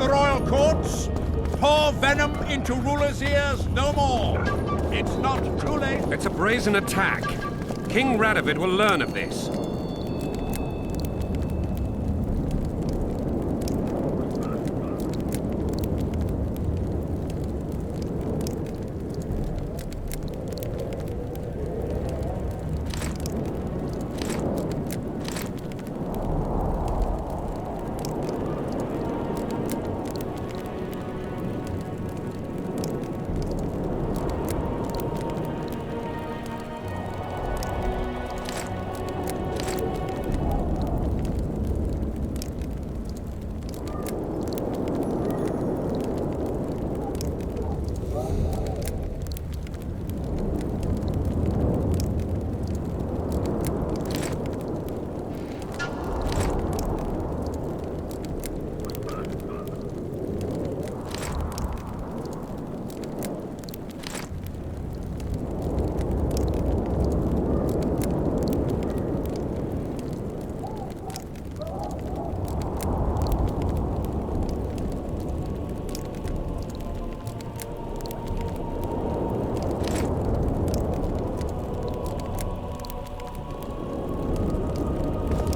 the royal courts. Pour venom into rulers' ears no more. It's not too late. It's a brazen attack. King Radovid will learn of this.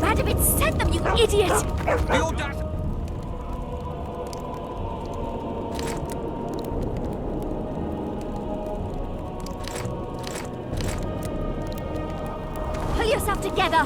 Radovid sent them, you idiot! The audacity! Pull yourself together!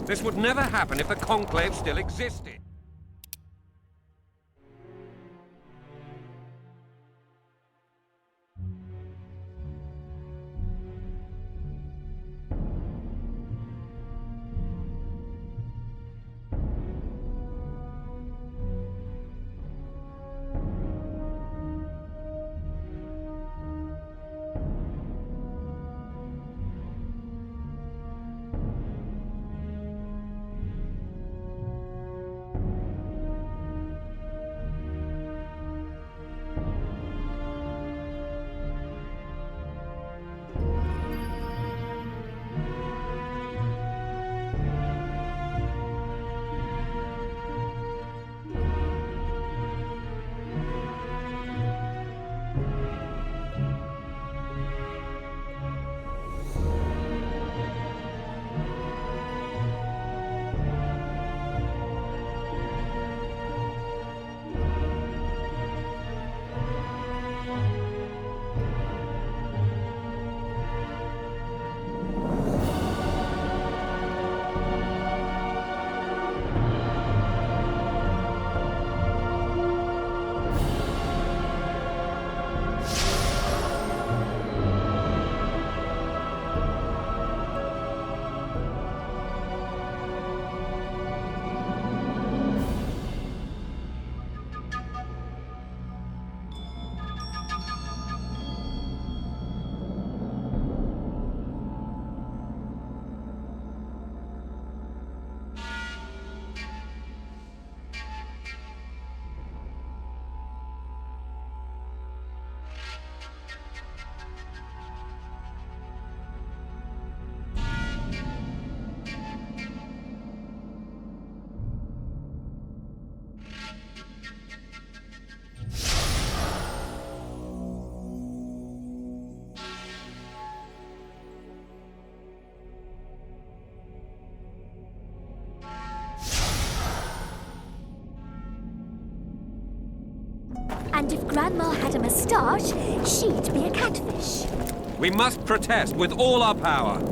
This would never happen if the Conclave still existed. And if Grandma had a moustache, she'd be a catfish. We must protest with all our power.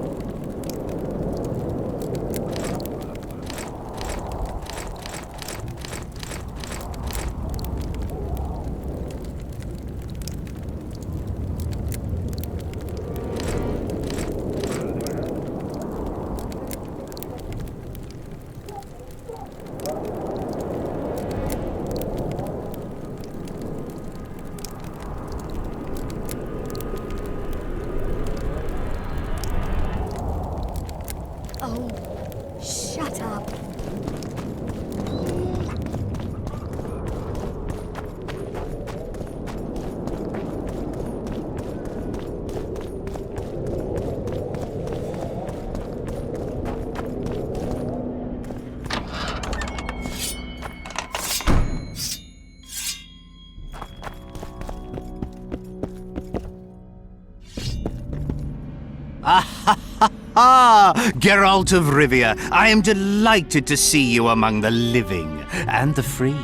Geralt of Rivia, I am delighted to see you among the living and the free.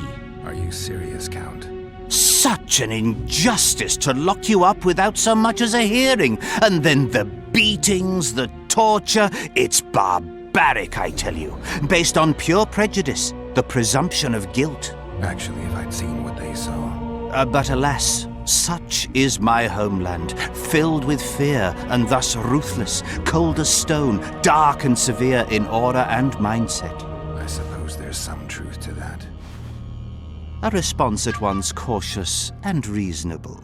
Are you serious, Count? Such an injustice to lock you up without so much as a hearing, and then the beatings, the torture. It's barbaric, I tell you, based on pure prejudice, the presumption of guilt. Actually, if I'd seen what they saw. But alas, such is my homeland, filled with fear and thus ruthless, cold as stone, dark and severe in aura and mindset. I suppose there's some truth to that. A response at once cautious and reasonable.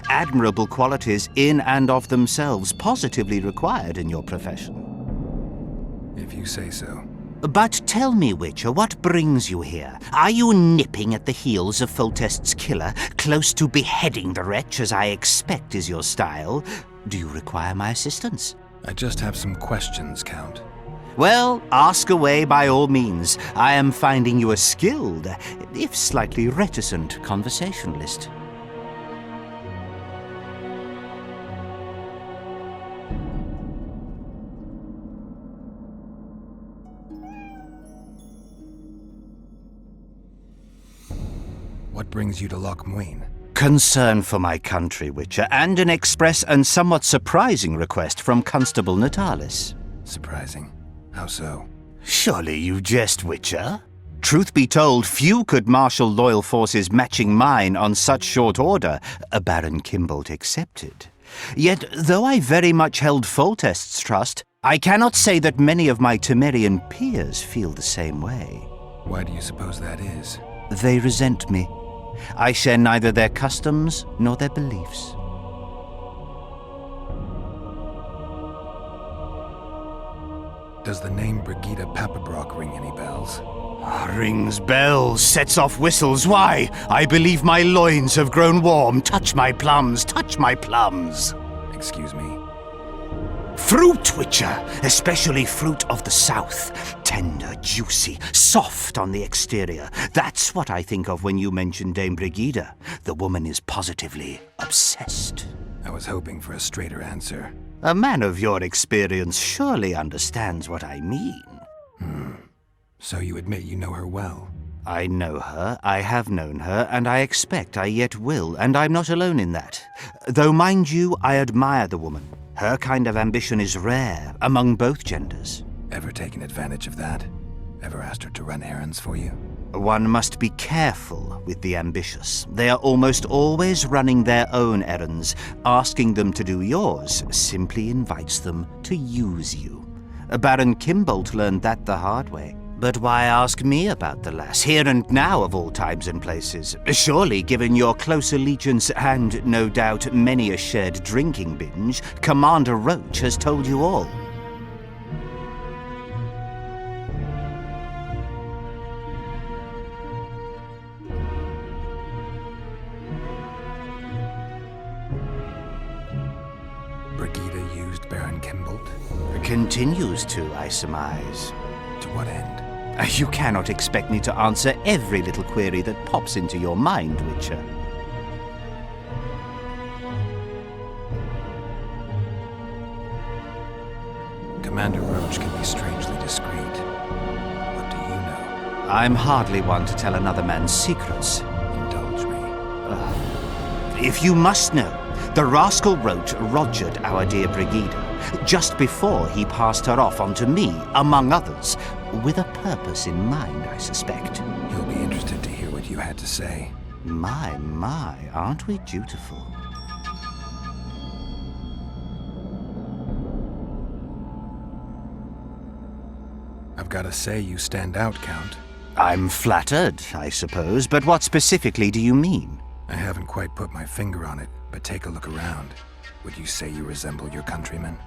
Admirable qualities in and of themselves, positively required in your profession. If you say so. But tell me, Witcher, what brings you here? Are you nipping at the heels of Foltest's killer, close to beheading the wretch, as I expect is your style? Do you require my assistance? I just have some questions, Count. Well, ask away by all means. I am finding you a skilled, if slightly reticent, conversationalist. What brings you to Loch Muine? Concern for my country, Witcher, and an express and somewhat surprising request from Constable Natalis. Surprising. How so? Surely you jest, Witcher? Truth be told, few could marshal loyal forces matching mine on such short order, Baron Kimbolt excepted. Yet, though I very much held Foltest's trust, I cannot say that many of my Temerian peers feel the same way. Why do you suppose that is? They resent me. I share neither their customs nor their beliefs. Does the name Brigida Papabrock ring any bells? Rings bells, sets off whistles. Why? I believe my loins have grown warm. Touch my plums, touch my plums. Excuse me? Fruit, Witcher, especially fruit of the south. Tender, juicy, soft on the exterior. That's what I think of when you mention Dame Brigida. The woman is positively obsessed. I was hoping for a straighter answer. A man of your experience surely understands what I mean. So you admit you know her well? I know her, I have known her, and I expect I yet will, and I'm not alone in that. Though, mind you, I admire the woman. Her kind of ambition is rare among both genders. Ever taken advantage of that? Ever asked her to run errands for you? One must be careful with the ambitious. They are almost always running their own errands. Asking them to do yours simply invites them to use you. Baron Kimbolt learned that the hard way. But why ask me about the lass, here and now of all times and places? Surely, given your close allegiance and, no doubt, many a shared drinking binge, Commander Roach has told you all. Brigida used Baron Kimbolt? Continues to, I surmise. To what end? You cannot expect me to answer every little query that pops into your mind, Witcher. Commander Roach can be strangely discreet. What do you know? I'm hardly one to tell another man's secrets. Indulge me. If you must know, the rascal Roach rogered our dear Brigida just before he passed her off onto me, among others, with a purpose in mind, I suspect. You'll be interested to hear what you had to say. My, aren't we dutiful? I've got to say you stand out, Count. I'm flattered, I suppose, but what specifically do you mean? I haven't quite put my finger on it, but take a look around. Would you say you resemble your countrymen?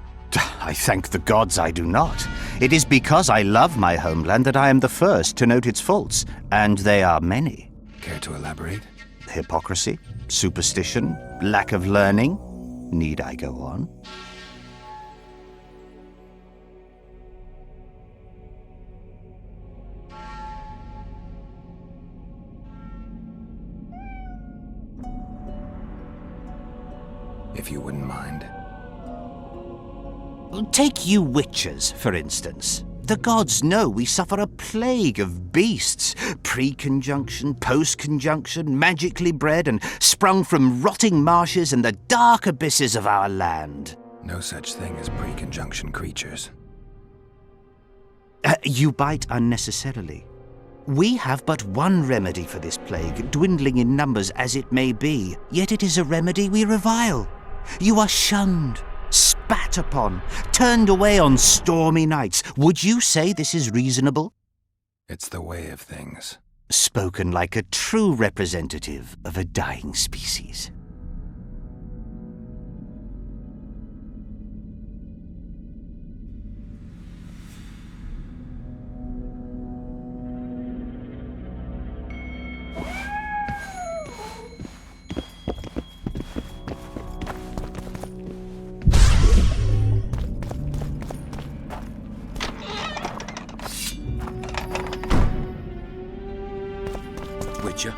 I thank the gods I do not. It is because I love my homeland that I am the first to note its faults, and they are many. Care to elaborate? Hypocrisy, superstition, lack of learning. Need I go on? If you wouldn't mind. Take you witchers, for instance. The gods know we suffer a plague of beasts, pre-conjunction, post-conjunction, magically bred and sprung from rotting marshes and the dark abysses of our land. No such thing as pre-conjunction creatures. You bite unnecessarily. We have but one remedy for this plague, dwindling in numbers as it may be, yet it is a remedy we revile. You are shunned, spat upon, turned away on stormy nights. Would you say this is reasonable? It's the way of things. Spoken like a true representative of a dying species. Witcher.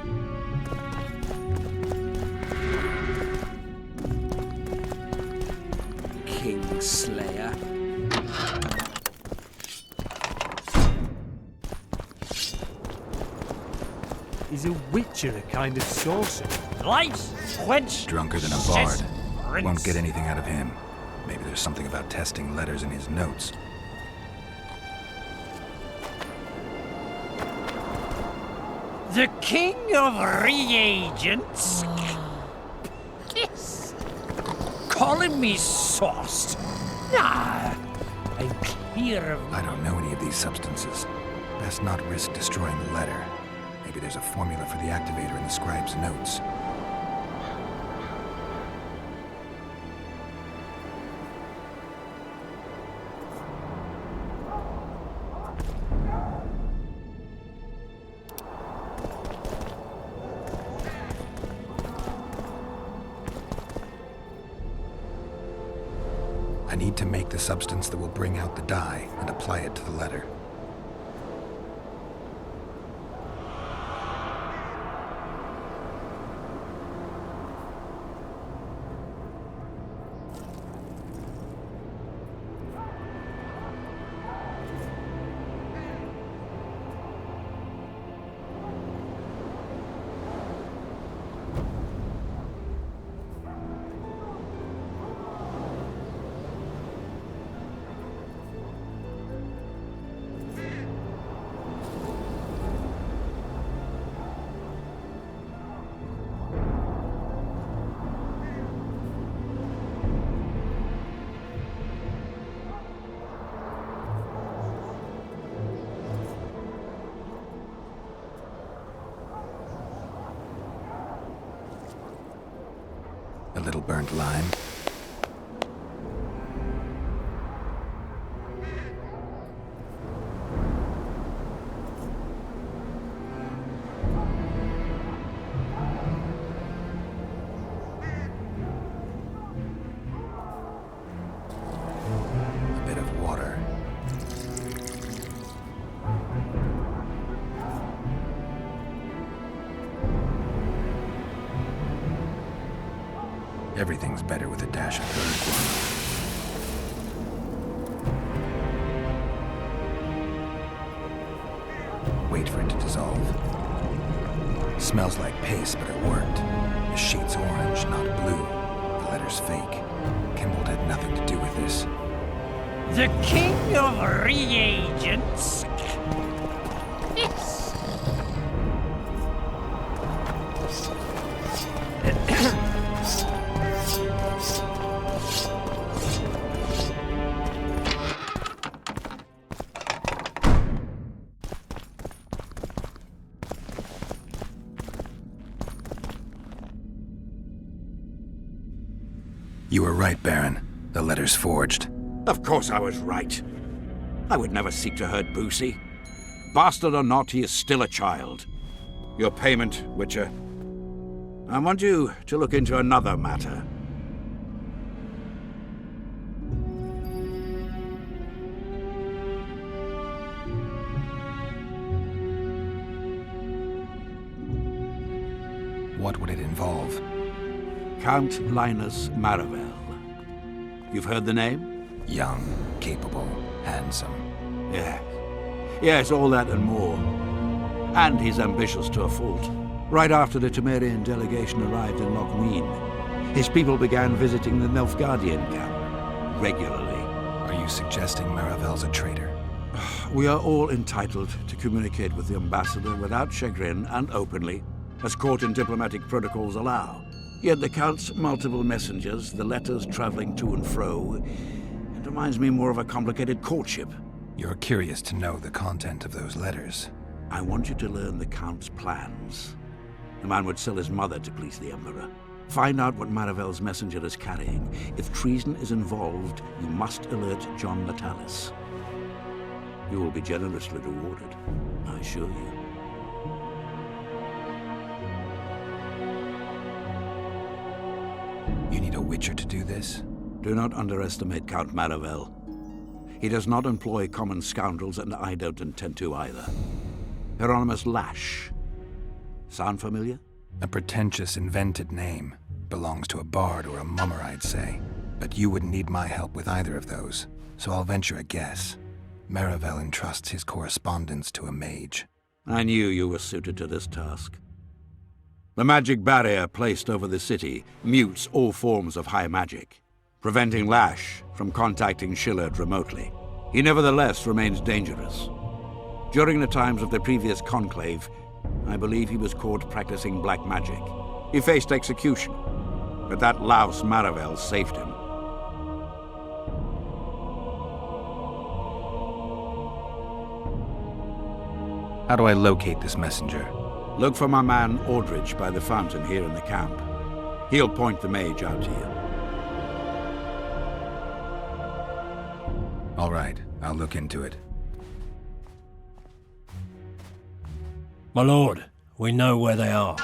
Kingslayer. Is a witcher a kind of sorcerer? Lights, quench, Drunker than a shit, bard. rinse. Won't get anything out of him. Maybe there's something about testing letters in his notes. The king of reagents? Yes. Calling me sauced? Nah, I'm clear of... I don't know any of these substances. Best not risk destroying the letter. Maybe there's a formula for the activator in the scribe's notes. I need to make the substance that will bring out the dye and apply it to the letter. A little burnt lime. A bit of water. Everything's better with a dash of herb. Wait for it to dissolve. Smells like paste, but it worked. The sheet's orange, not blue. The letter's fake. Kimball had nothing to do with this. The king of reagents? Yes. You were right, Baron. The letter's forged. Of course I was right. I would never seek to hurt Boosie. Bastard or not, he is still a child. Your payment, Witcher. I want you to look into another matter. What would it involve? Count Linus Maravel. You've heard the name? Young, capable, handsome. Yes. Yes, all that and more. And he's ambitious to a fault. Right after the Temerian delegation arrived in Lochween, his people began visiting the Nilfgaardian camp regularly. Are you suggesting Maravel's a traitor? We are all entitled to communicate with the ambassador without chagrin and openly, as court and diplomatic protocols allow. Yet the Count's multiple messengers, the letters traveling to and fro, it reminds me more of a complicated courtship. You're curious to know the content of those letters. I want you to learn the Count's plans. The man would sell his mother to please the Emperor. Find out what Maravel's messenger is carrying. If treason is involved, you must alert John Natalis. You will be generously rewarded, I assure you. You need a Witcher to do this? Do not underestimate Count Maravel. He does not employ common scoundrels, and I don't intend to either. Hieronymus Lash. Sound familiar? A pretentious, invented name. Belongs to a bard or a mummer, I'd say. But you wouldn't need my help with either of those, so I'll venture a guess. Maravel entrusts his correspondence to a mage. I knew you were suited to this task. The magic barrier placed over the city mutes all forms of high magic, preventing Lash from contacting Shillard remotely. He nevertheless remains dangerous. During the times of the previous conclave, I believe he was caught practicing black magic. He faced execution, but that louse Maravel saved him. How do I locate this messenger? Look for my man Aldridge by the fountain here in the camp. He'll point the mage out to you. All right, I'll look into it. My lord, we know where they are.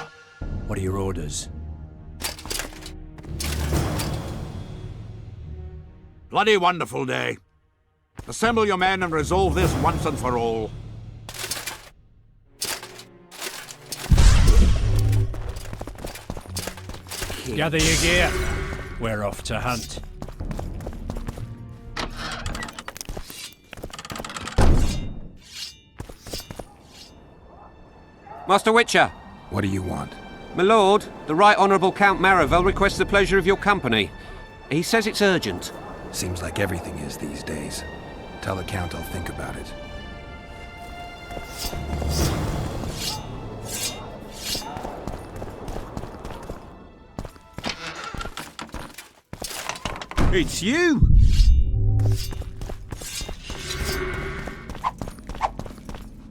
What are your orders? Bloody wonderful day. Assemble your men and resolve this once and for all. Gather your gear. We're off to hunt. Master Witcher! What do you want? My lord, the Right Honourable Count Maravel requests the pleasure of your company. He says it's urgent. Seems like everything is these days. Tell the Count I'll think about it. It's you!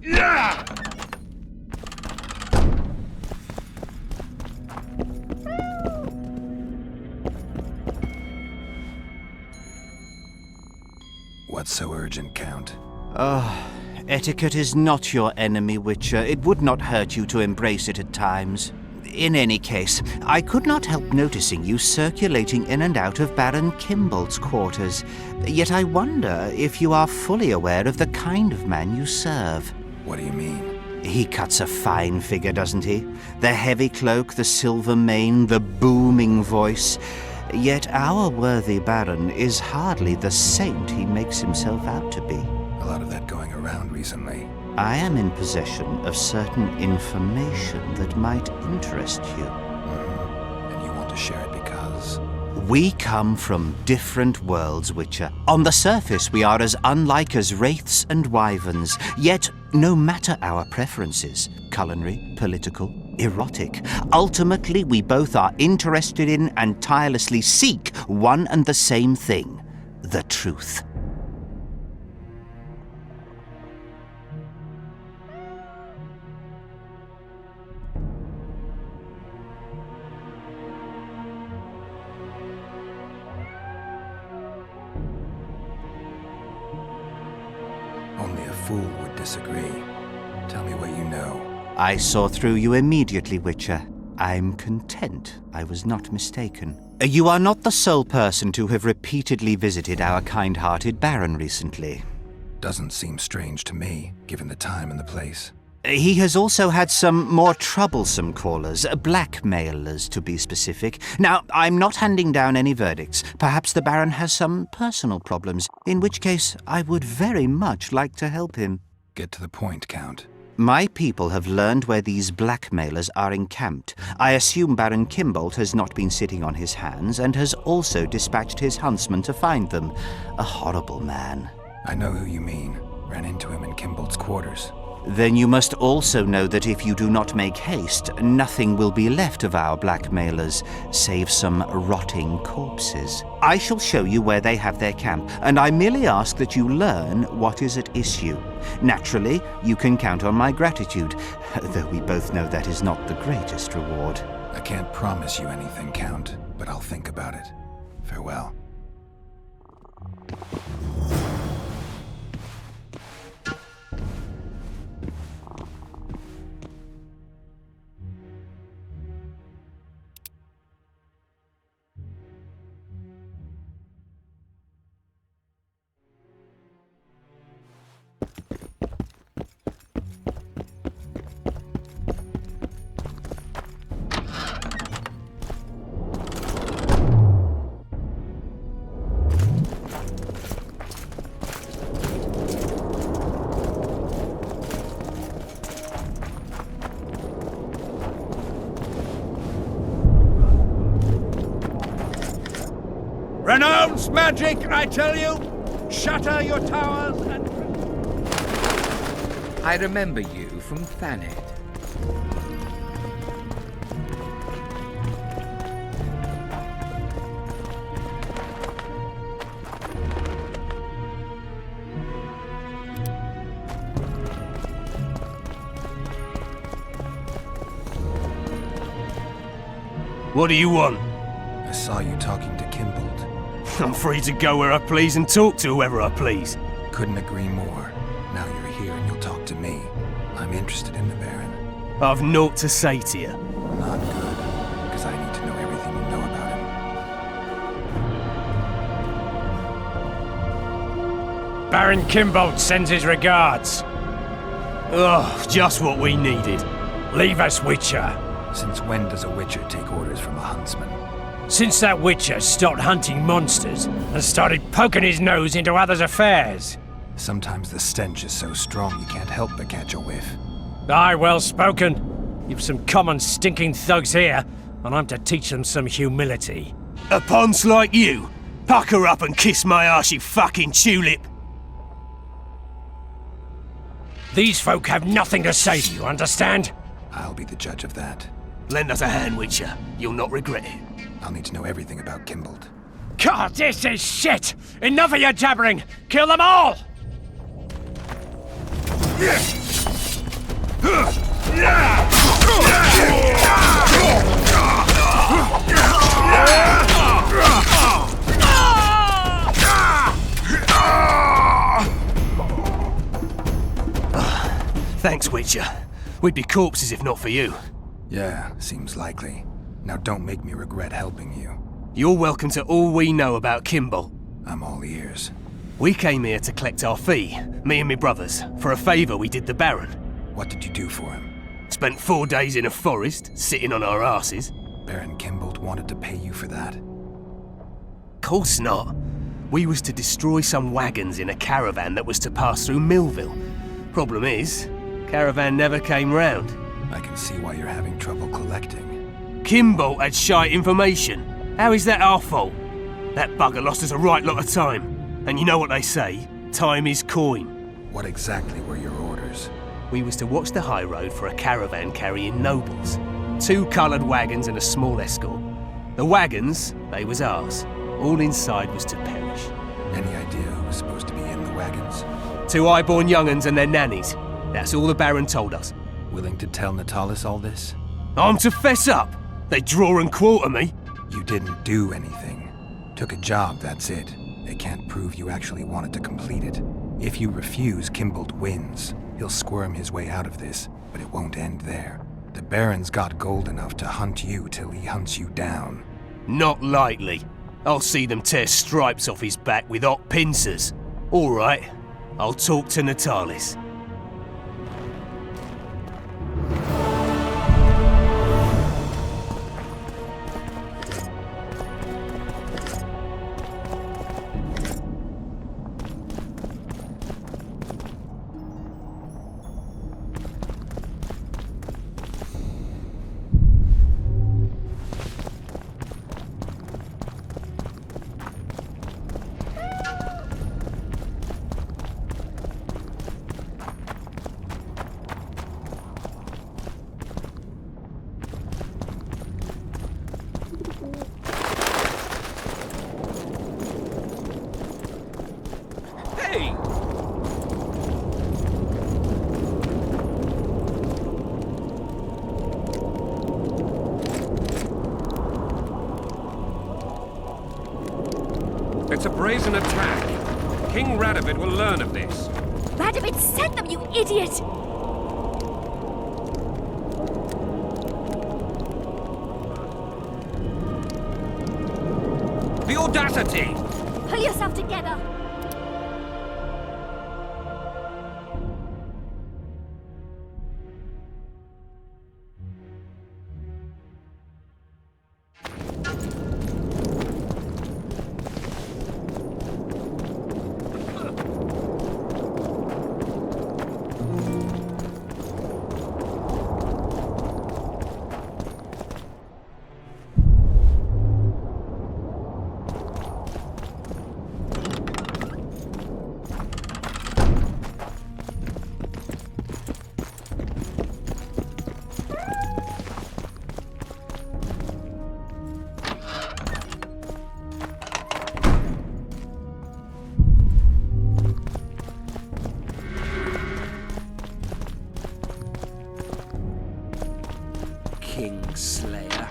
Yeah! What's so urgent, Count? Etiquette is not your enemy, Witcher. It would not hurt you to embrace it at times. In any case, I could not help noticing you circulating in and out of Baron Kimbolt's quarters. Yet I wonder if you are fully aware of the kind of man you serve. What do you mean? He cuts a fine figure, doesn't he? The heavy cloak, the silver mane, the booming voice. Yet our worthy Baron is hardly the saint he makes himself out to be. A lot of that going around recently. I am in possession of certain information that might interest you. And you want to share it because? We come from different worlds, Witcher. On the surface, we are as unlike as wraiths and wyverns. Yet, no matter our preferences, culinary, political, erotic, ultimately we both are interested in and tirelessly seek one and the same thing: the truth. Only a fool would disagree. Tell me what you know. I saw through you immediately, Witcher. I'm content I was not mistaken. You are not the sole person to have repeatedly visited our kind-hearted Baron recently. Doesn't seem strange to me, given the time and the place. He has also had some more troublesome callers, blackmailers to be specific. Now, I'm not handing down any verdicts. Perhaps the Baron has some personal problems, in which case I would very much like to help him. Get to the point, Count. My people have learned where these blackmailers are encamped. I assume Baron Kimbolt has not been sitting on his hands and has also dispatched his huntsman to find them. A horrible man. I know who you mean. Ran into him in Kimbolt's quarters. Then you must also know that if you do not make haste, nothing will be left of our blackmailers, save some rotting corpses. I shall show you where they have their camp, and I merely ask that you learn what is at issue. Naturally, you can count on my gratitude, though we both know that is not the greatest reward. I can't promise you anything, Count, but I'll think about it. Farewell. Renounce magic, I tell you! Shatter your towers and... I remember you from Thanet. What do you want? I saw you talking to Kimbolt. I'm free to go where I please and talk to whoever I please. Couldn't agree more. Now you're here and you'll talk to me. I'm interested in the Baron. I've naught to say to you. Not good, because I need to know everything you know about him. Baron Kimbolt sends his regards. Oh, just what we needed. Leave us, Witcher. Since when does a Witcher take orders from a huntsman? Since that Witcher stopped hunting monsters and started poking his nose into others' affairs. Sometimes the stench is so strong you can't help but catch a whiff. Aye, well spoken. You've some common stinking thugs here, and I'm to teach them some humility. A ponce like you? Pucker up and kiss my arse, you fucking tulip. These folk have nothing to say to you, understand? I'll be the judge of that. Lend us a hand, Witcher. You'll not regret it. I'll need to know everything about Kimbolt. God, this is shit! Enough of your jabbering! Kill them all! Thanks, Witcher. We'd be corpses if not for you. Yeah, seems likely. Now don't make me regret helping you. You're welcome to all we know about Kimbolt. I'm all ears. We came here to collect our fee, me and my brothers, for a favour we did the Baron. What did you do for him? Spent 4 days in a forest, sitting on our asses. Baron Kimbolt wanted to pay you for that? Course not. We was to destroy some wagons in a caravan that was to pass through Millville. Problem is, caravan never came round. I can see why you're having trouble collecting. Kimbolt had shite information. How is that our fault? That bugger lost us a right lot of time. And you know what they say, time is coin. What exactly were your orders? We was to watch the high road for a caravan carrying nobles. 2 coloured wagons and a small escort. The wagons, they was ours. All inside was to perish. Any idea who was supposed to be in the wagons? 2 high-born young'uns and their nannies. That's all the Baron told us. Willing to tell Natalis all this? I'm to fess up. They draw and quarter me. You didn't do anything. Took a job, that's it. They can't prove you actually wanted to complete it. If you refuse, Kimbolt wins. He'll squirm his way out of this, but it won't end there. The Baron's got gold enough to hunt you till he hunts you down. Not likely. I'll see them tear stripes off his back with hot pincers. All right, I'll talk to Natalis. brazen attack. King Radovid will learn of this. Radovid sent them, you idiot! The audacity! Pull yourself together! Kingslayer.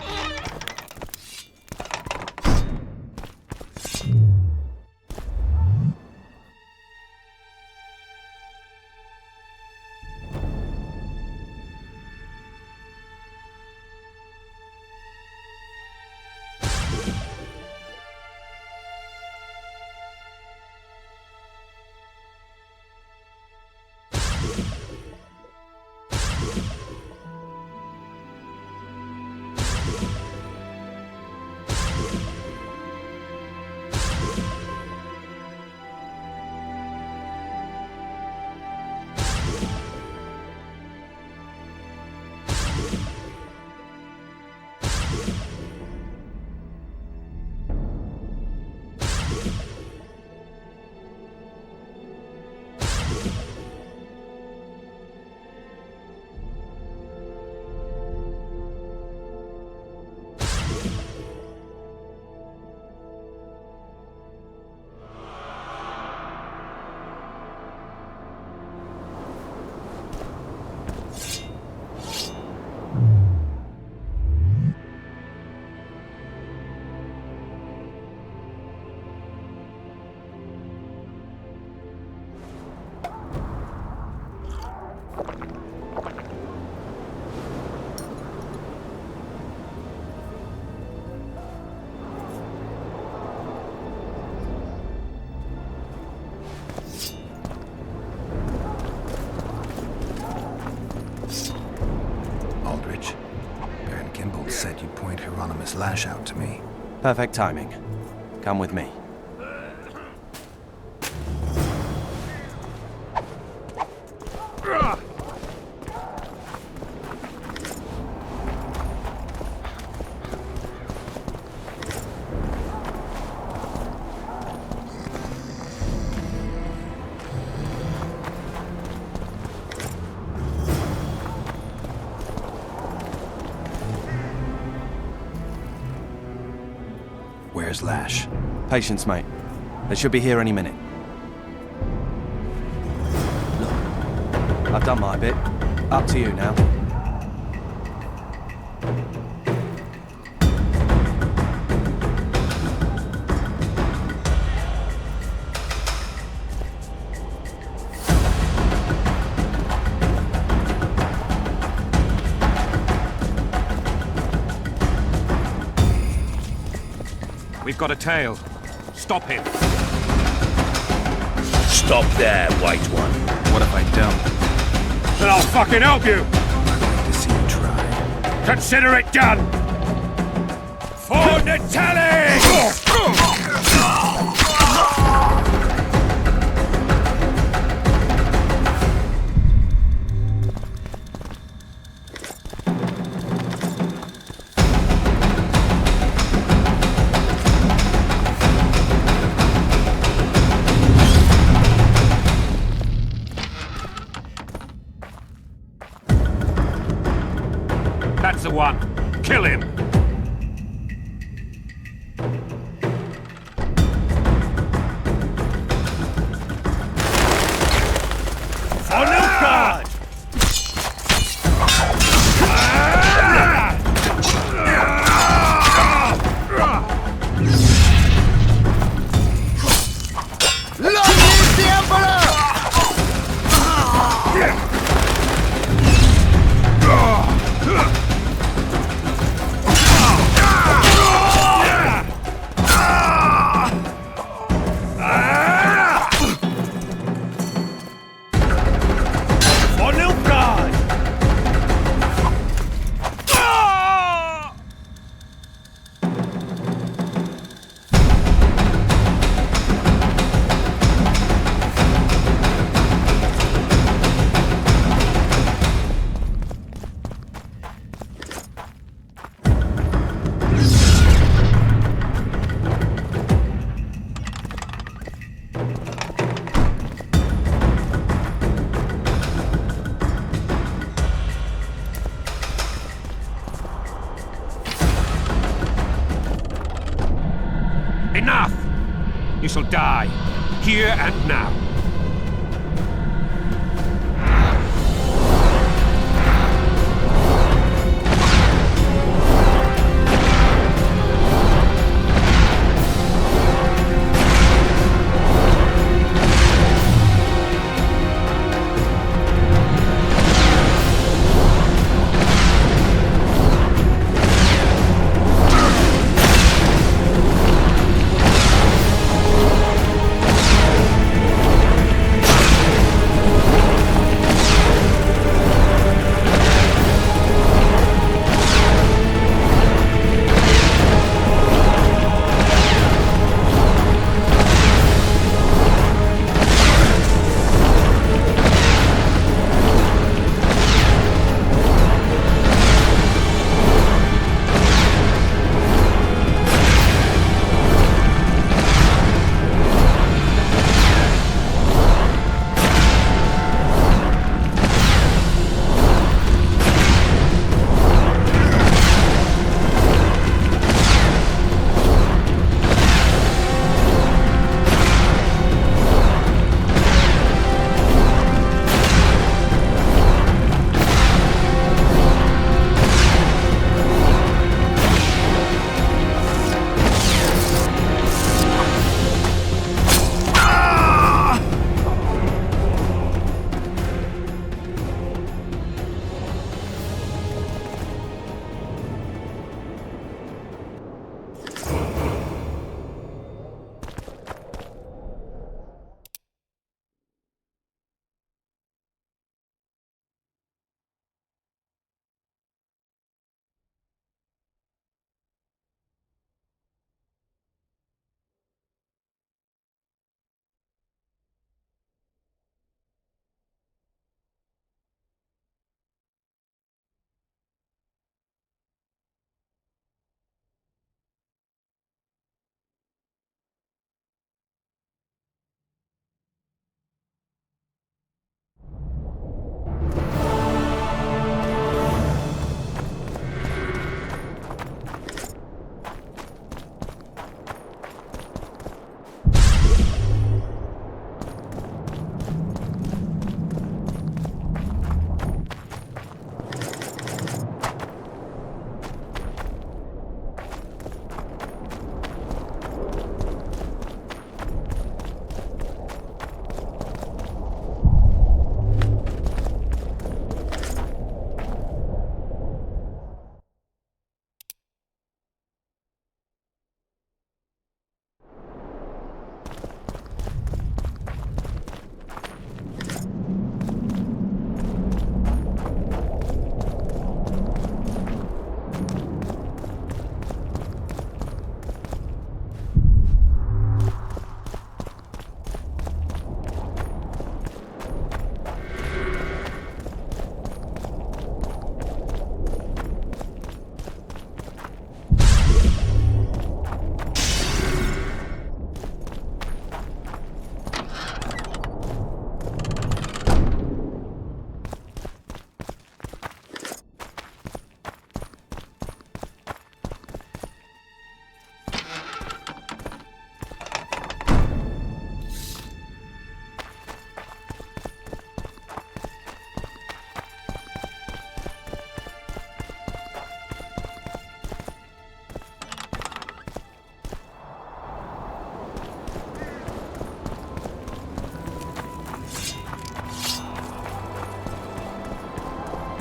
Said you'd point Hieronymus Lash out to me. Perfect timing. Come with me. Where's Lash? Patience, mate. They should be here any minute. Look, I've done my bit. Up to you now. We've got a tail. Stop him. Stop there, White One. What if I don't? Then I'll fucking help you! I'd like to see you try. Consider it done! For Natalie! That's the one. Kill him. For Nilfgaard! You shall die, here and now.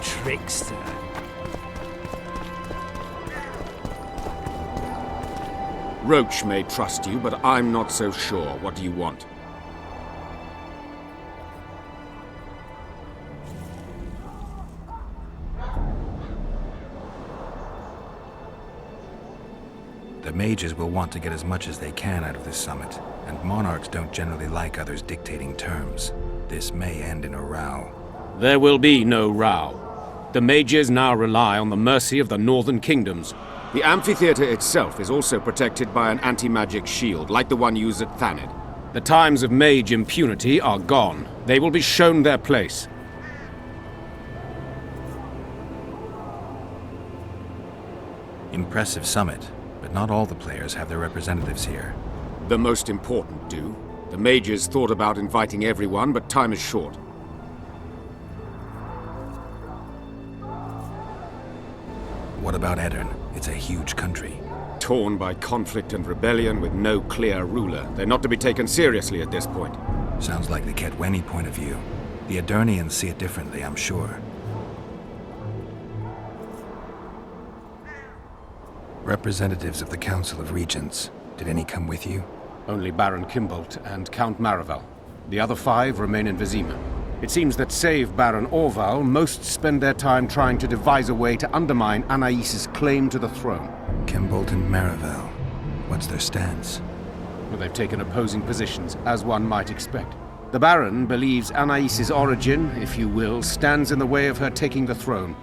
Trickster. Roach may trust you, but I'm not so sure. What do you want? The mages will want to get as much as they can out of this summit, and monarchs don't generally like others dictating terms. This may end in a row. There will be no row. The mages now rely on the mercy of the northern kingdoms. The amphitheater itself is also protected by an anti-magic shield, like the one used at Thaned. The times of mage impunity are gone. They will be shown their place. Impressive summit, but not all the players have their representatives here. The most important do. The mages thought about inviting everyone, but time is short. What about Edirn? It's a huge country. Torn by conflict and rebellion with no clear ruler. They're not to be taken seriously at this point. Sounds like the Ketweni point of view. The Edirnians see it differently, I'm sure. Representatives of the Council of Regents. Did any come with you? Only Baron Kimbolt and Count Maravel. The other 5 remain in Vizima. It seems that save Baron Orval, most spend their time trying to devise a way to undermine Anais' claim to the throne. Kimbolt and Maravel. What's their stance? Well, they've taken opposing positions, as one might expect. The Baron believes Anais' origin, if you will, stands in the way of her taking the throne,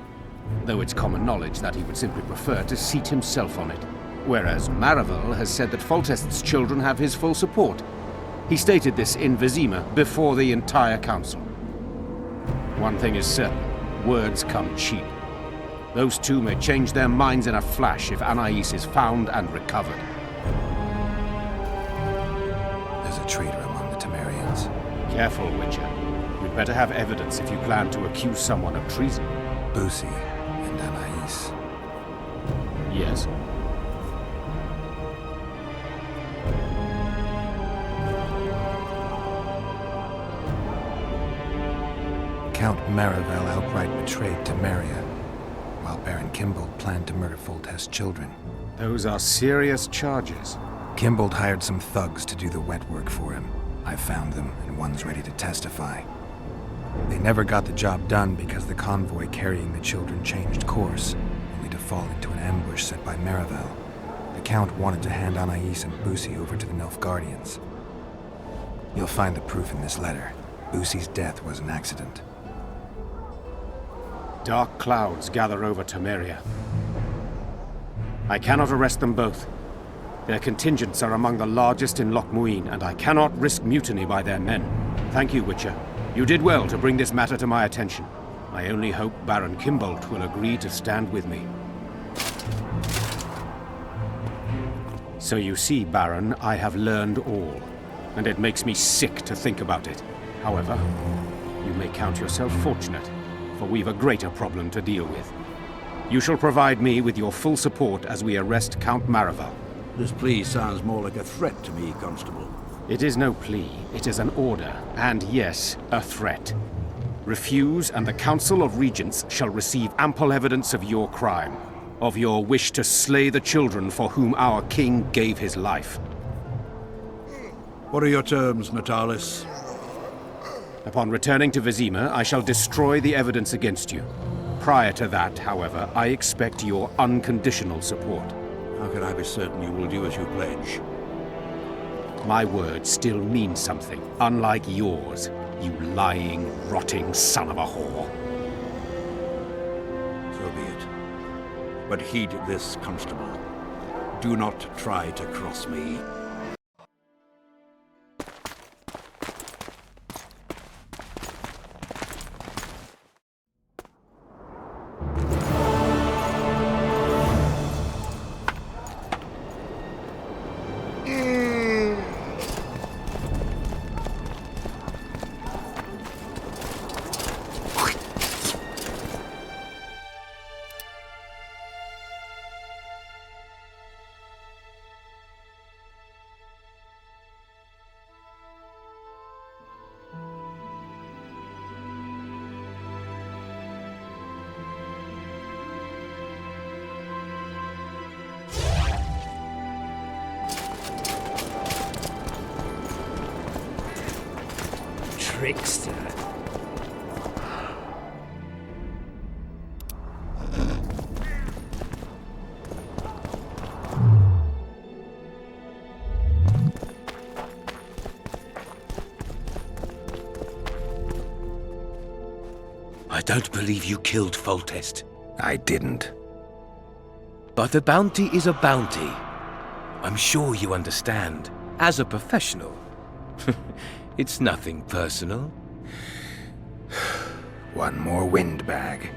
though it's common knowledge that he would simply prefer to seat himself on it. Whereas Maravel has said that Foltest's children have his full support. He stated this in Vizima before the entire council. One thing is certain, words come cheap. Those two may change their minds in a flash if Anais is found and recovered. There's a traitor among the Temerians. Careful, Witcher. You'd better have evidence if you plan to accuse someone of treason. Busi and Anais. Yes. Count Maravel outright betrayed Temeria, while Baron Kimbolt planned to murder Foltest's children. Those are serious charges. Kimbolt hired some thugs to do the wet work for him. I found them, and one's ready to testify. They never got the job done because the convoy carrying the children changed course, only to fall into an ambush set by Maravel. The Count wanted to hand Anais and Busi over to the Nilfgaardians. You'll find the proof in this letter. Busi's death was an accident. Dark clouds gather over Temeria. I cannot arrest them both. Their contingents are among the largest in Loch Muin, and I cannot risk mutiny by their men. Thank you, Witcher. You did well to bring this matter to my attention. I only hope Baron Kimbolt will agree to stand with me. So you see, Baron, I have learned all, and it makes me sick to think about it. However, you may count yourself fortunate, for we've a greater problem to deal with. You shall provide me with your full support as we arrest Count Maravel. This plea sounds more like a threat to me, Constable. It is no plea, it is an order, and yes, a threat. Refuse, and the Council of Regents shall receive ample evidence of your crime, of your wish to slay the children for whom our king gave his life. What are your terms, Natalis? Upon returning to Vizima, I shall destroy the evidence against you. Prior to that, however, I expect your unconditional support. How can I be certain you will do as you pledge? My word still means something, unlike yours, you lying, rotting son of a whore. So be it. But heed this, Constable. Do not try to cross me. Trickster. I don't believe you killed Foltest. I didn't. But a bounty is a bounty. I'm sure you understand. As a professional. It's nothing personal. One more windbag.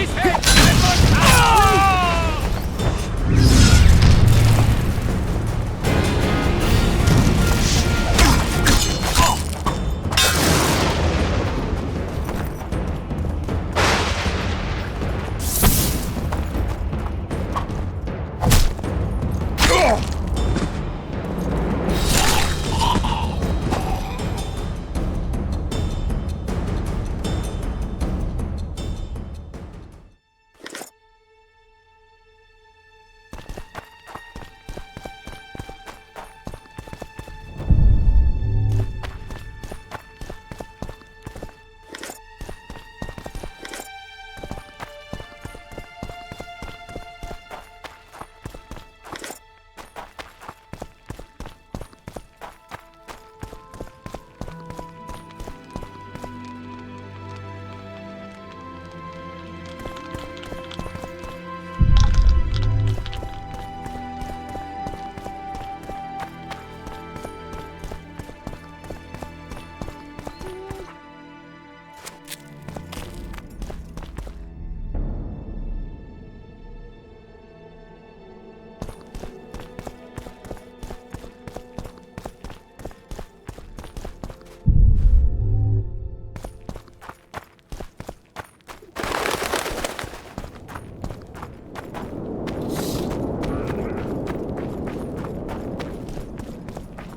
He's hit! Edward!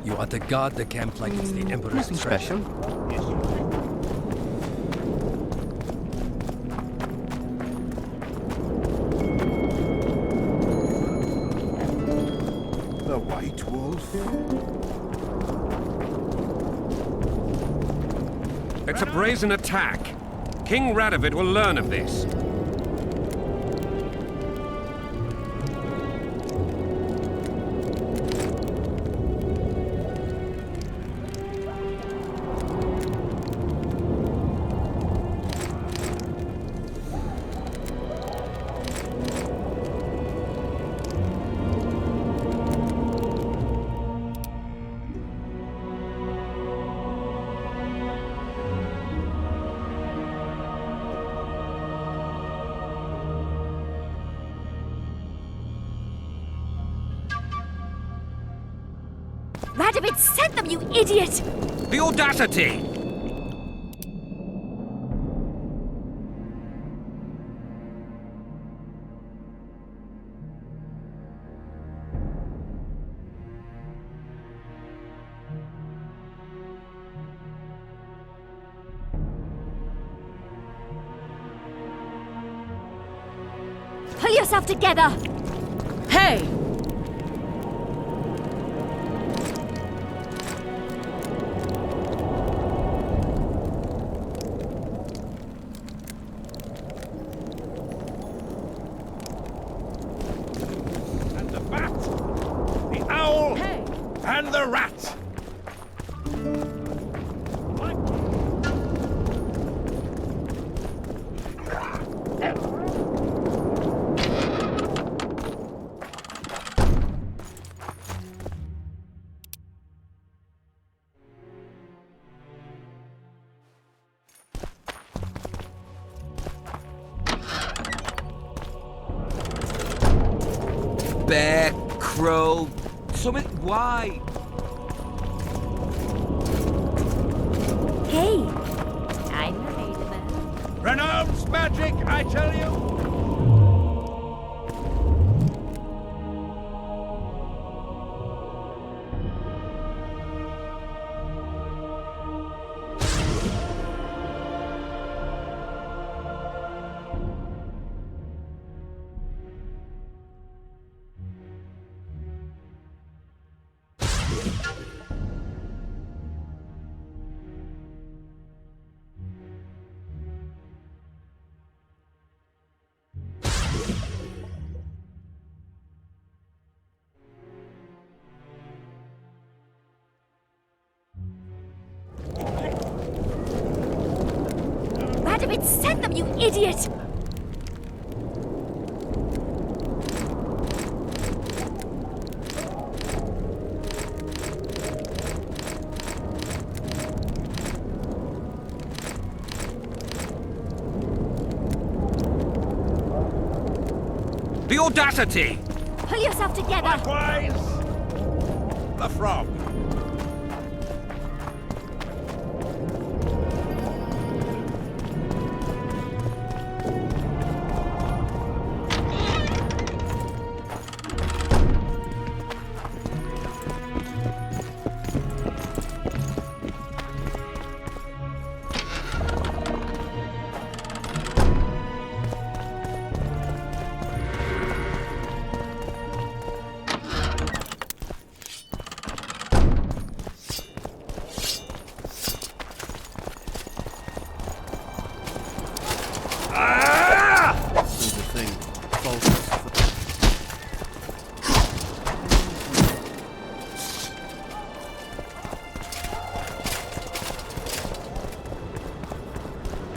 You are to guard the camp like it's the Emperor's Nothing treasure. special. The White Wolf? It's a brazen attack. King Radovid will learn of this. Radovid sent them, you idiot! The audacity! Pull yourself together! Hey! And the bat, the owl, and the rat. Bear, crow, something. Why? Hey, I'm Radovid. Renounce magic, I tell you! Radovid sent them, you idiot! The audacity! Pull yourself together! Likewise! The frog.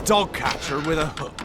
Dog catcher with a hook.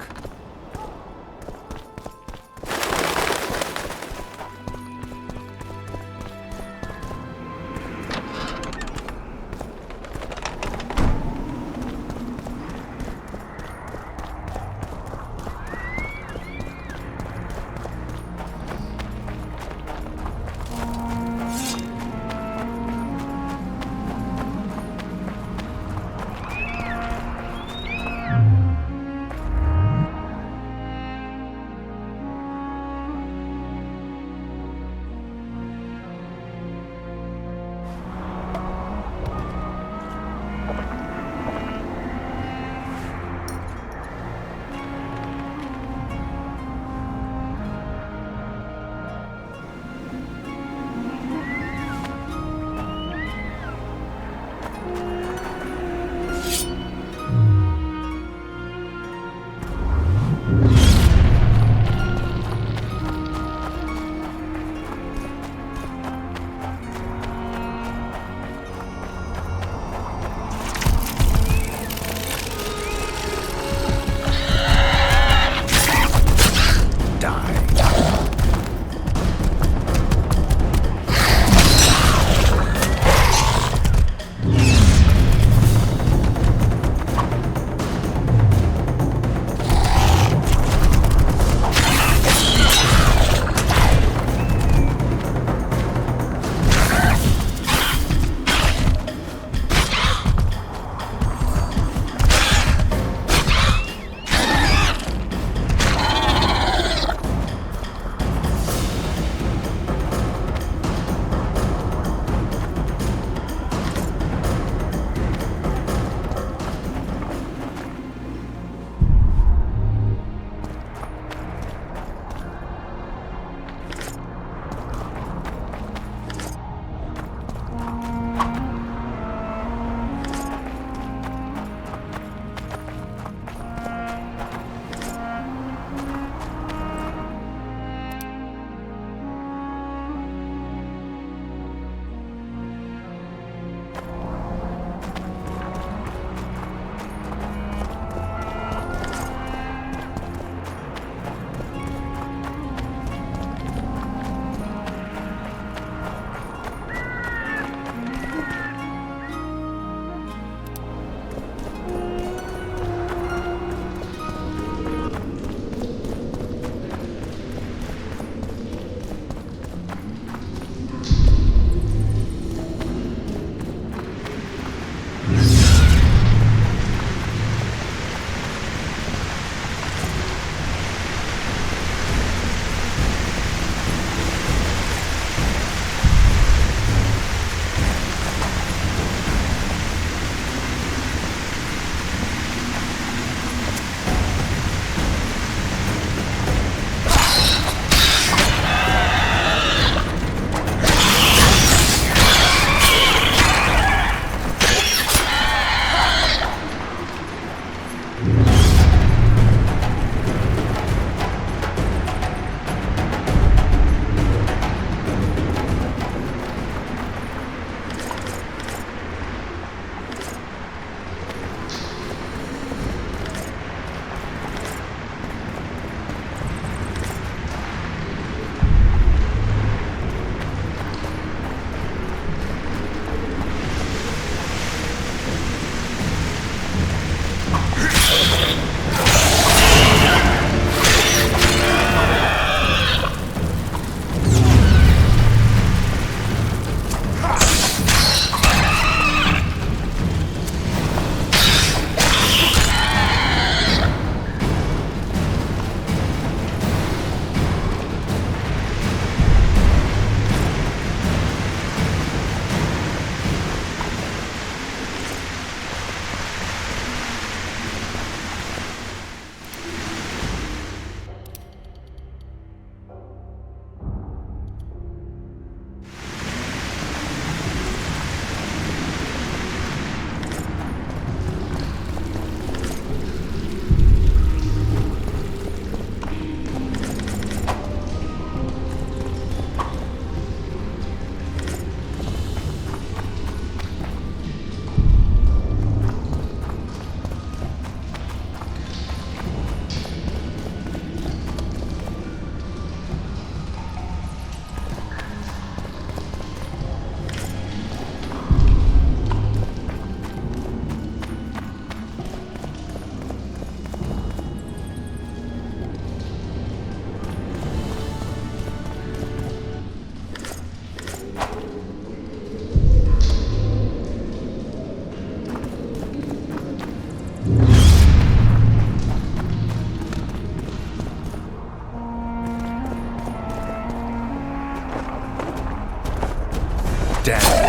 Damn.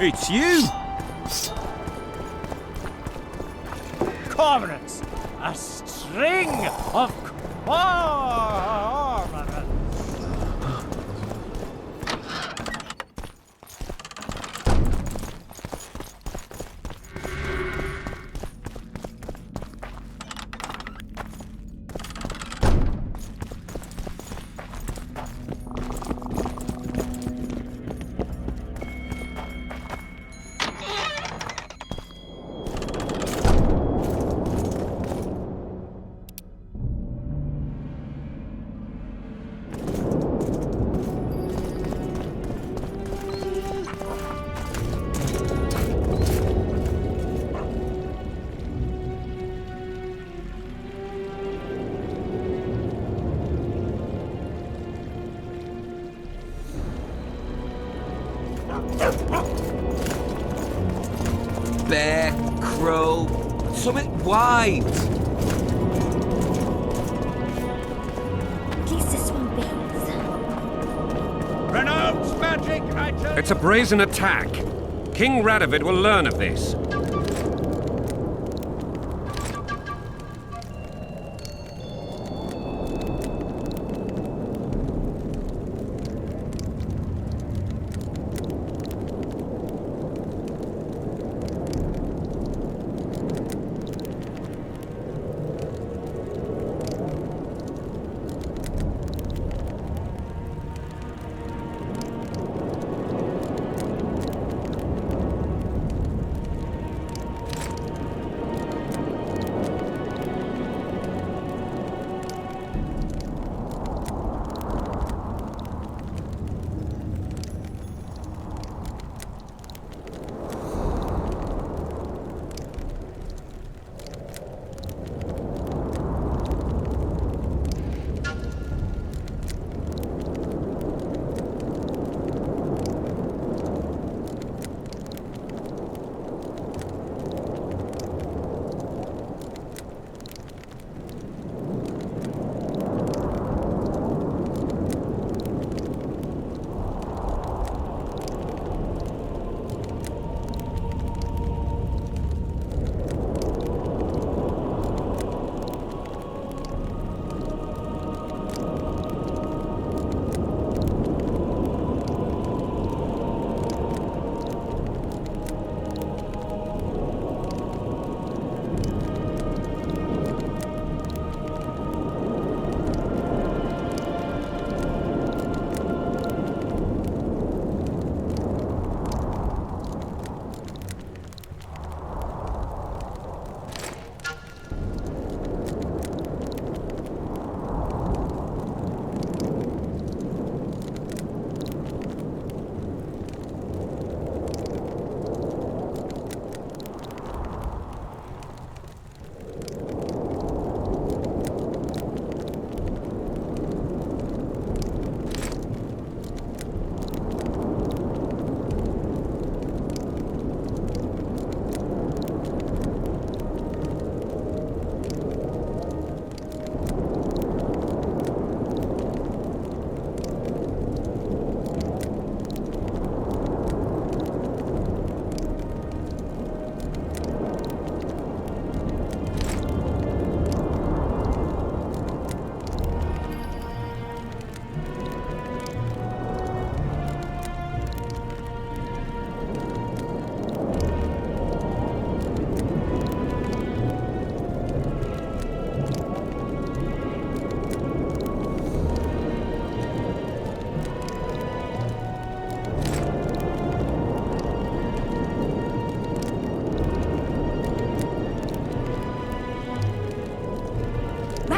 It's you! Cormorants! A string of cormorants! Bear, crow, something white. At least this one beats. Renounce magic, I tell It's a brazen attack. King Radovid will learn of this.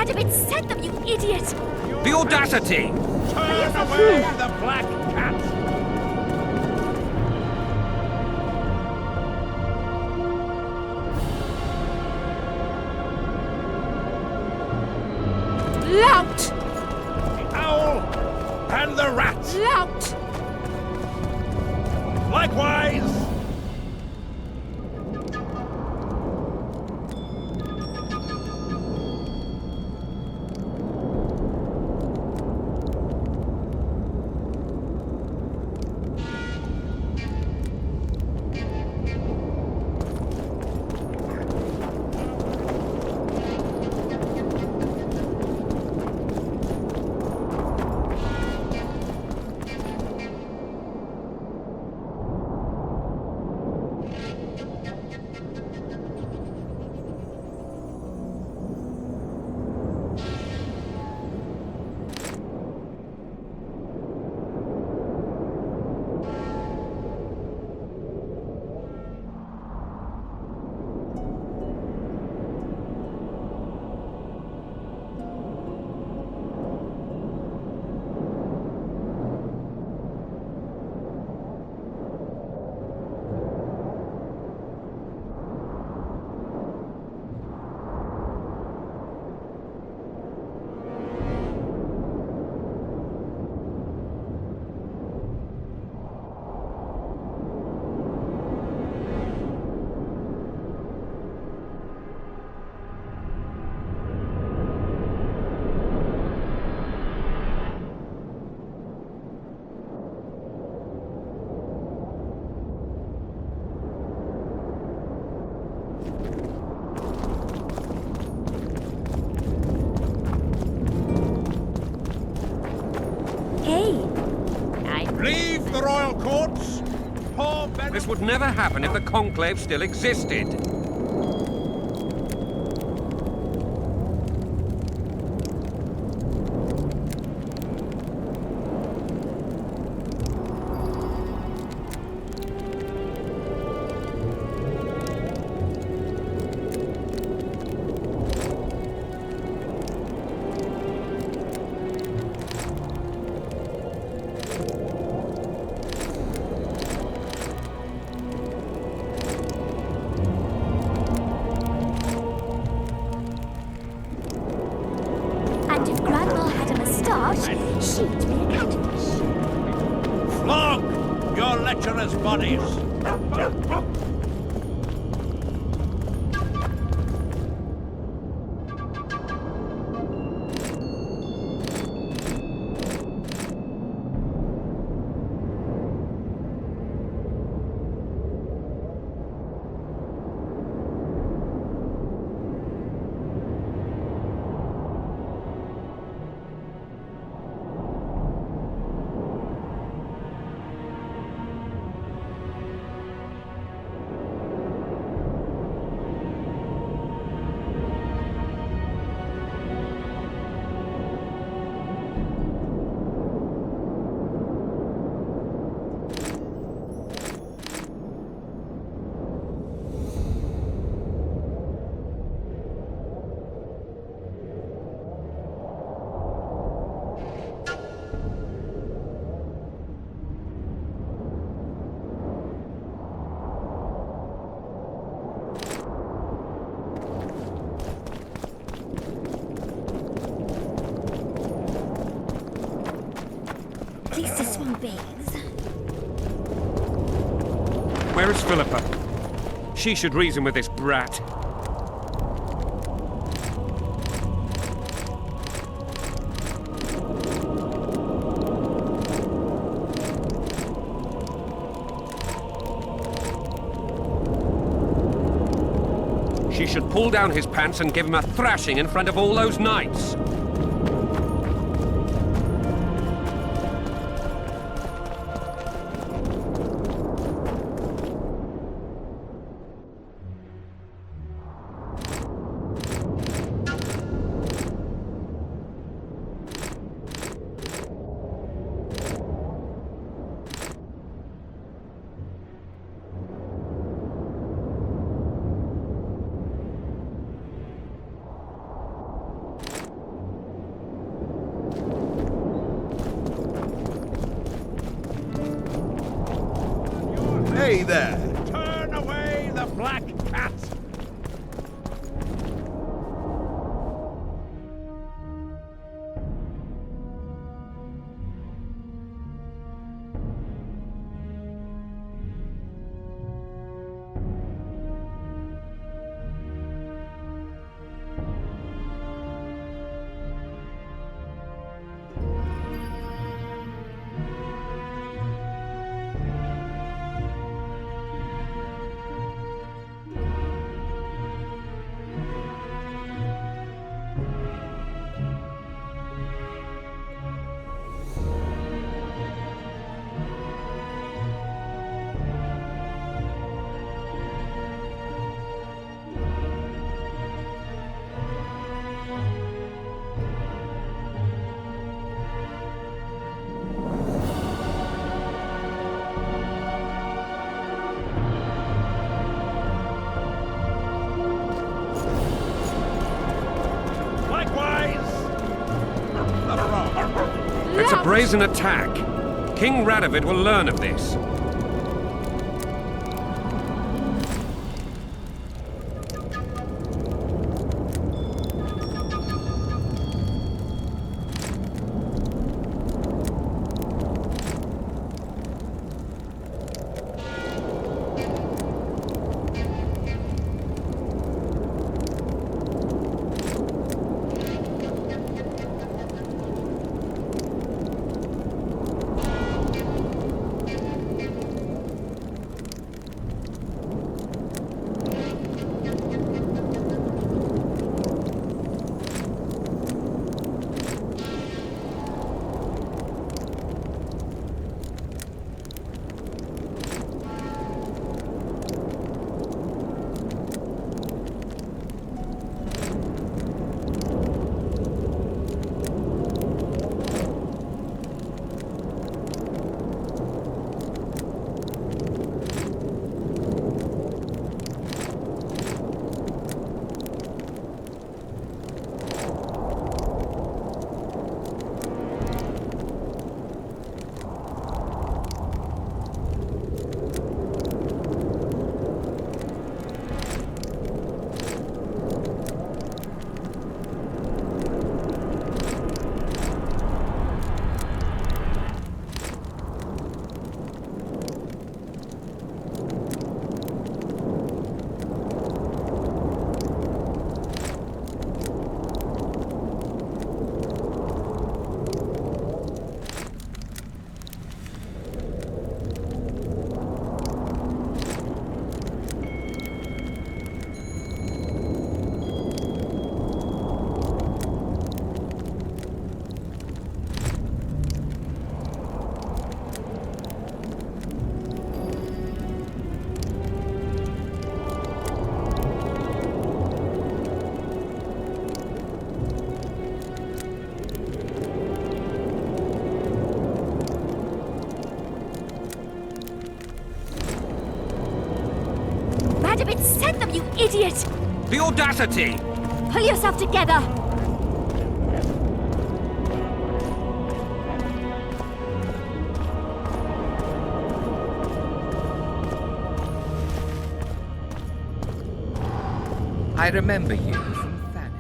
Radovid sent them, you idiot! The audacity! Turn away the black cat! Lout! The owl and the rat! Lout! Likewise! Leave the royal courts! Poor Ben... This would never happen if the Conclave still existed. And if Grandma had a moustache, she'd be a catfish. Flog your lecherous bodies! At least this one bathes. Where is Philippa? She should reason with this brat. She should pull down his pants and give him a thrashing in front of all those knights. me there. Turn away the black cat! It's a brazen attack. King Radovid will learn of this. Radovid sent them, you idiot! The audacity! Pull yourself together! I remember you from Thanet.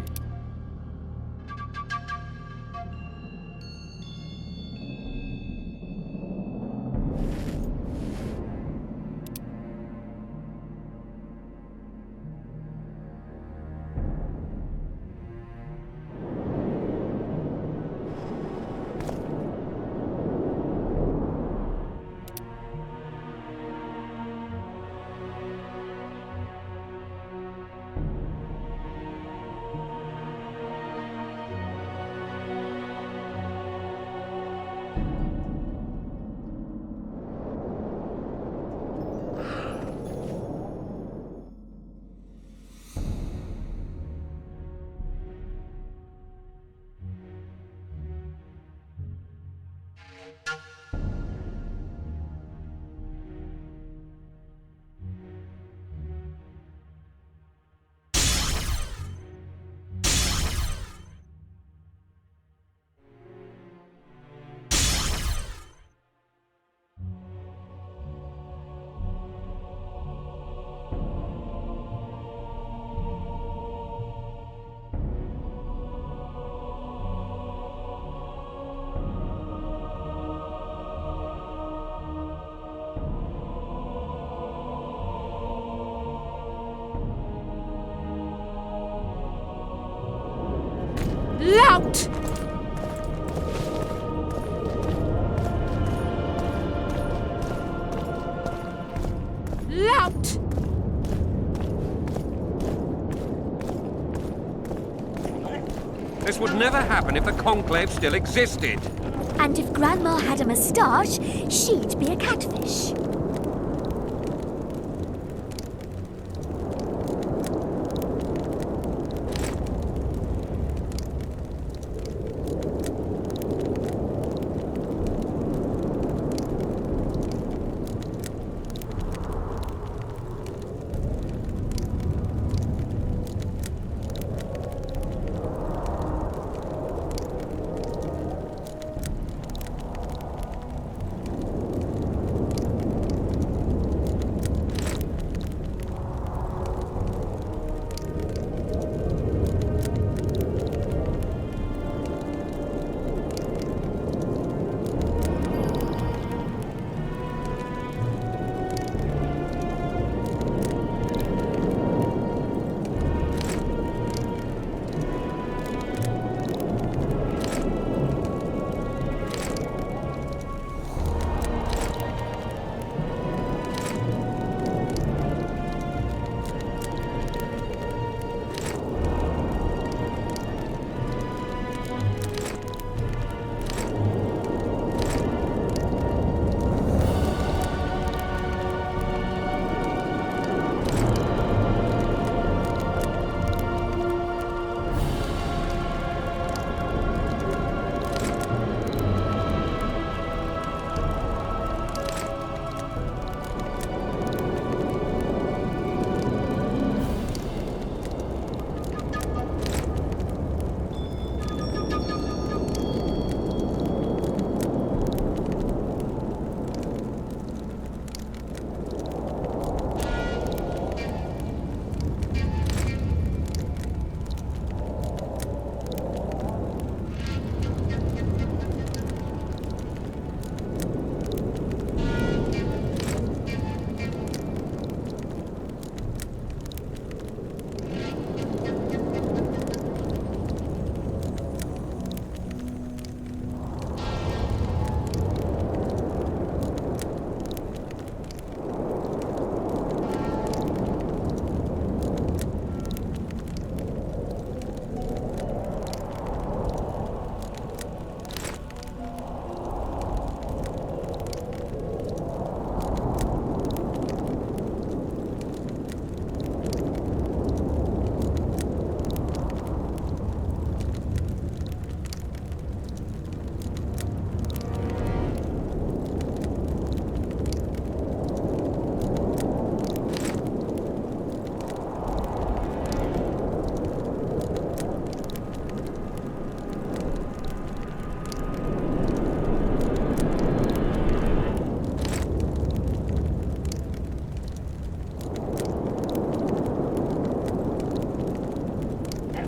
Lout! Lout! This would never happen if the Conclave still existed. And if Grandma had a moustache, she'd be a catfish.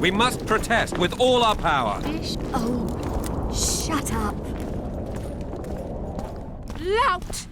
We must protest with all our power. Oh, shut up. Lout!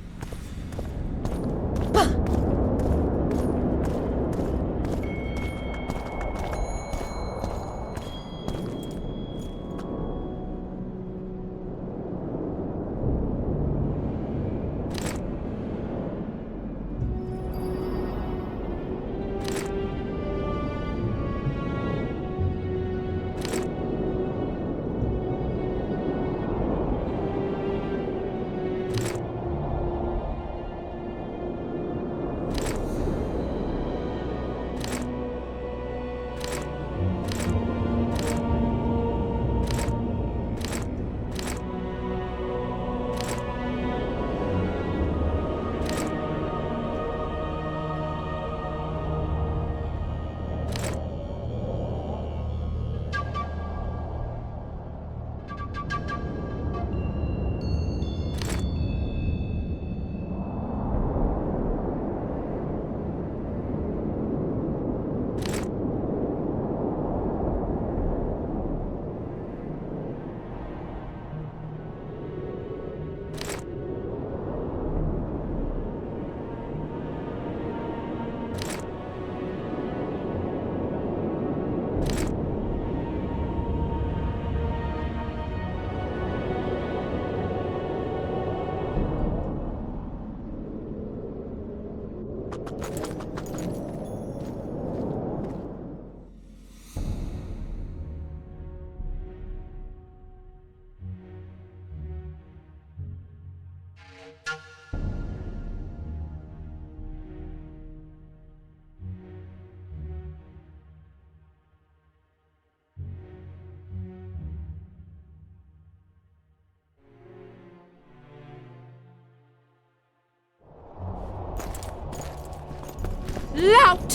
Lout!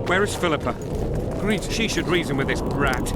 Where is Philippa? She should reason with this brat.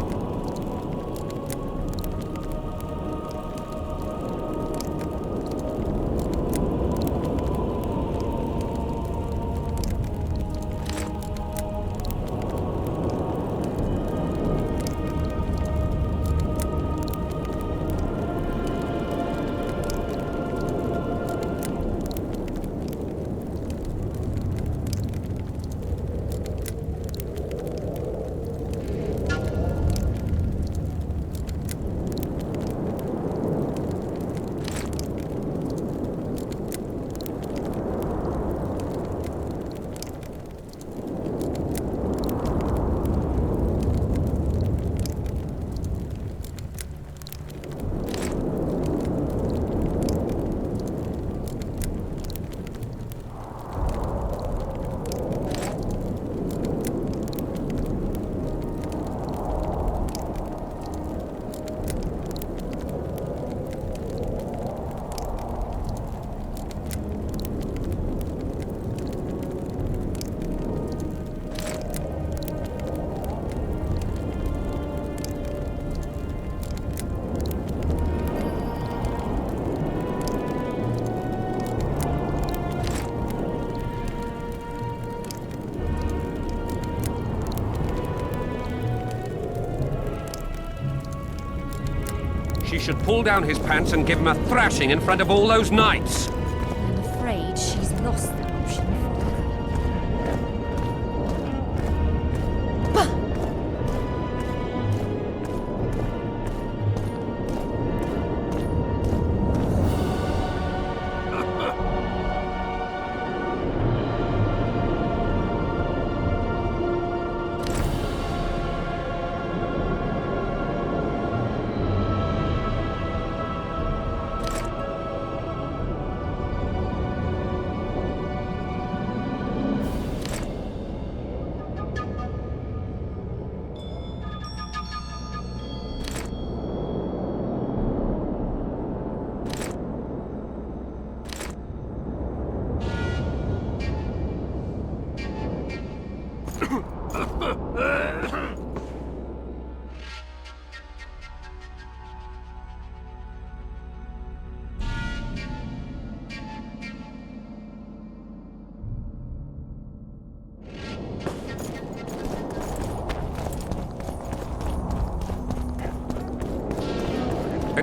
She should pull down his pants and give him a thrashing in front of all those knights. I'm afraid she's lost that option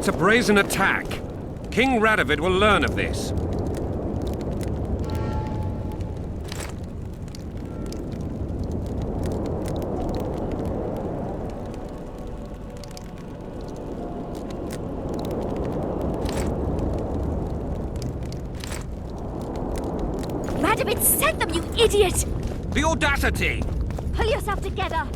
It's a brazen attack. King Radovid will learn of this. Radovid sent them, you idiot! The audacity! Pull yourself together!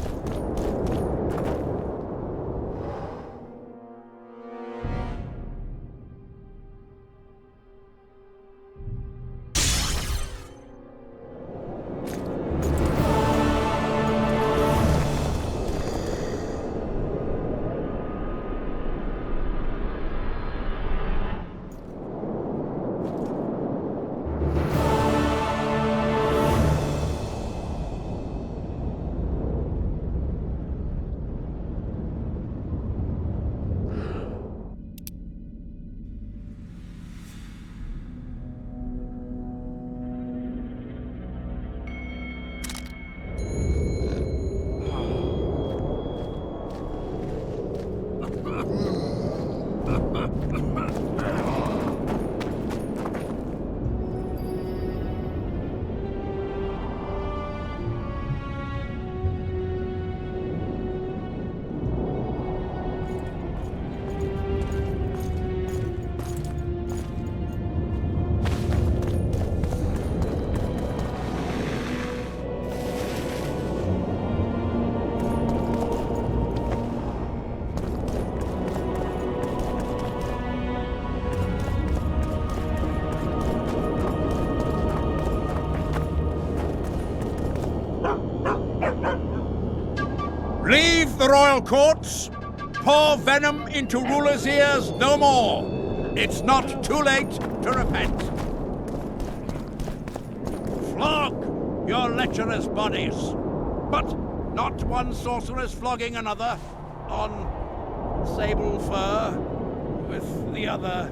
Leave the royal courts. Pour venom into rulers' ears no more. It's not too late to repent. your lecherous bodies. But not one sorceress flogging another on sable fur with the other